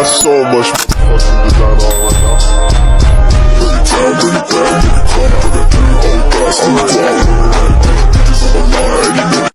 got so much fucking design on right now.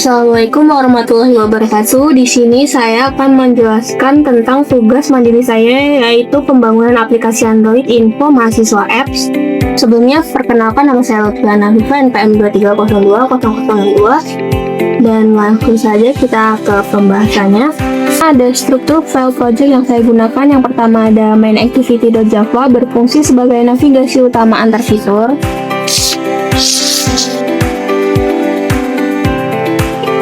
Assalamualaikum warahmatullahi wabarakatuh. Di sini saya akan menjelaskan tentang tugas mandiri saya, yaitu pembangunan aplikasi Android Info Mahasiswa Apps. Sebelumnya, perkenalkan, nama saya Lutfiana Hifa, NPM 2302002, dan langsung saja kita ke pembahasannya. Ada struktur file project yang saya gunakan. Yang pertama ada main activity.java, berfungsi sebagai navigasi utama antar fitur.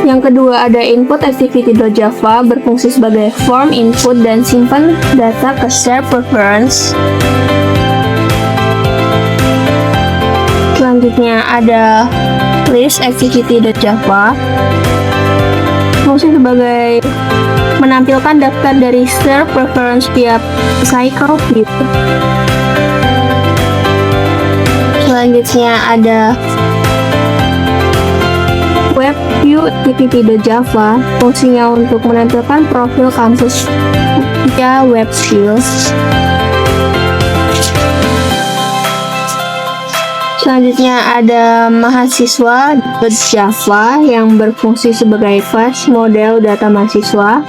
Yang kedua ada input activity.java, berfungsi sebagai form input dan simpan data ke share preference. Selanjutnya ada list activity.java, fungsi sebagai menampilkan daftar dari share preference tiap cycle view. Selanjutnya ada WebView activity.java, fungsinya untuk menampilkan profil kampus via WebView. Selanjutnya ada mahasiswa.java yang berfungsi sebagai class model data mahasiswa.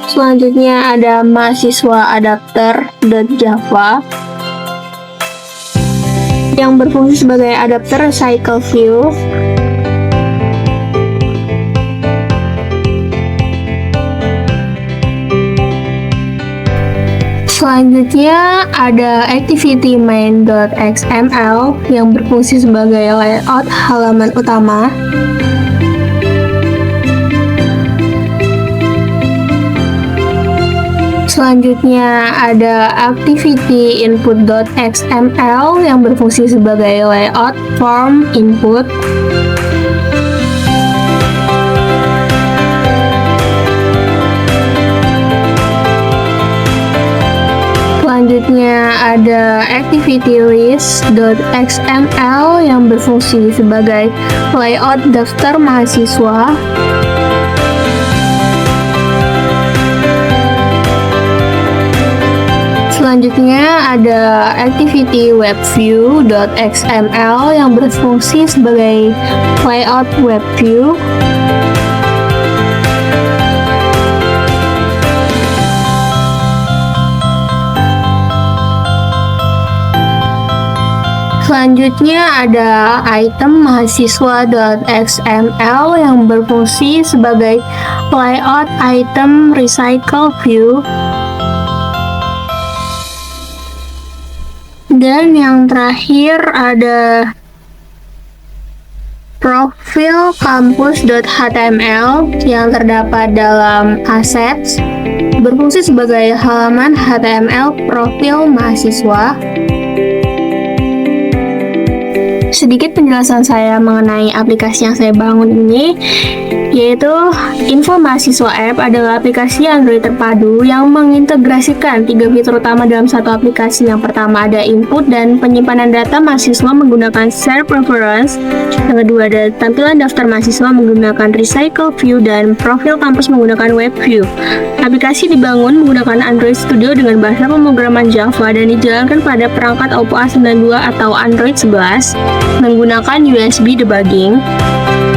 Selanjutnya ada mahasiswa adapter.java yang berfungsi sebagai adapter cycle view. Selanjutnya ada activity main.xml yang berfungsi sebagai layout halaman utama. Selanjutnya ada activity input.xml yang berfungsi sebagai layout form input. Selanjutnya ada activity list.xml yang berfungsi sebagai layout daftar mahasiswa. Selanjutnya ada activity webview.xml yang berfungsi sebagai layout webview. Selanjutnya ada item mahasiswa.xml yang berfungsi sebagai layout item recycle view. Dan yang terakhir ada profil kampus.html yang terdapat dalam assets, berfungsi sebagai halaman HTML profil mahasiswa. Sedikit penjelasan saya mengenai aplikasi yang saya bangun ini, yaitu Info Mahasiswa App adalah aplikasi Android terpadu yang mengintegrasikan 3 fitur utama dalam satu aplikasi. Yang pertama ada input dan penyimpanan data mahasiswa menggunakan share preference. Yang kedua ada tampilan daftar mahasiswa menggunakan recycle view dan profil kampus menggunakan web view. Aplikasi dibangun menggunakan Android Studio dengan bahasa pemrograman Java dan dijalankan pada perangkat Oppo A92 atau Android 11 menggunakan USB debugging.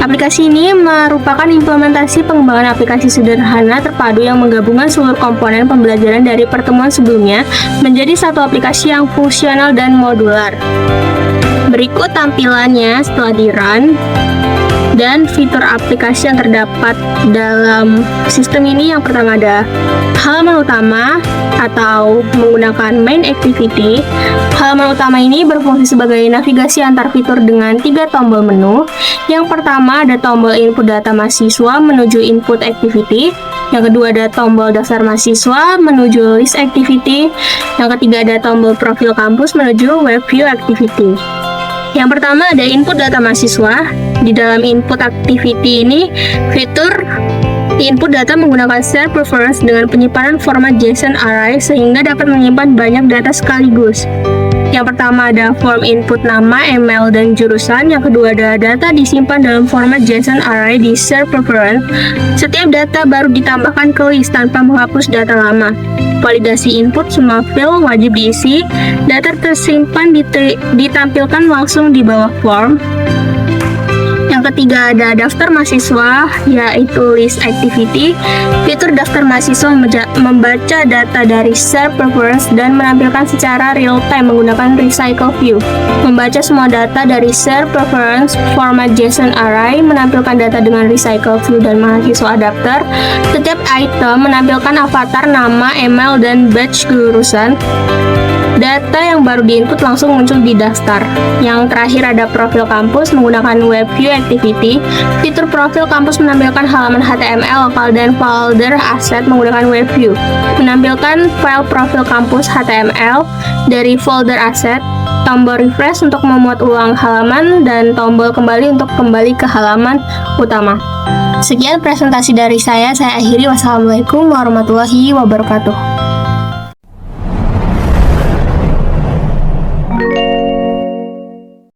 Aplikasi ini merupakan implementasi pengembangan aplikasi sederhana terpadu yang menggabungkan seluruh komponen pembelajaran dari pertemuan sebelumnya menjadi satu aplikasi yang fungsional dan modular. Berikut tampilannya setelah di-run dan fitur aplikasi yang terdapat dalam sistem ini. Yang pertama ada halaman utama atau menggunakan main activity. Halaman utama ini berfungsi sebagai navigasi antar fitur dengan 3 tombol menu. Yang pertama ada tombol input data mahasiswa menuju input activity. Yang kedua ada tombol daftar mahasiswa menuju list activity. Yang ketiga ada tombol profil kampus menuju web view activity. Yang pertama ada input data mahasiswa. Di dalam input activity ini, fitur input data menggunakan share preference dengan penyimpanan format JSON array sehingga dapat menyimpan banyak data sekaligus. Yang pertama ada form input nama, email, dan jurusan. Yang kedua ada data disimpan dalam format JSON array di SERP preference. Setiap data baru ditambahkan ke list tanpa menghapus data lama. Validasi input, semua field wajib diisi. Data tersimpan ditampilkan langsung di bawah form. Yang ketiga ada daftar mahasiswa, yaitu list activity. Fitur daftar mahasiswa membaca data dari SERP preference dan menampilkan secara real time menggunakan recycle view. Membaca semua data dari SERP preference format JSON array, menampilkan data dengan recycle view dan mahasiswa adapter. Setiap item menampilkan avatar, nama, email, dan badge kelulusan. Data yang baru diinput langsung muncul di daftar. Yang terakhir ada profil kampus menggunakan web view activity. Fitur profil kampus menampilkan halaman HTML lokal dan folder aset menggunakan web view. Menampilkan file profil kampus HTML dari folder aset, tombol refresh untuk memuat ulang halaman, dan tombol kembali untuk kembali ke halaman utama. Sekian presentasi dari saya akhiri. Wassalamualaikum warahmatullahi wabarakatuh.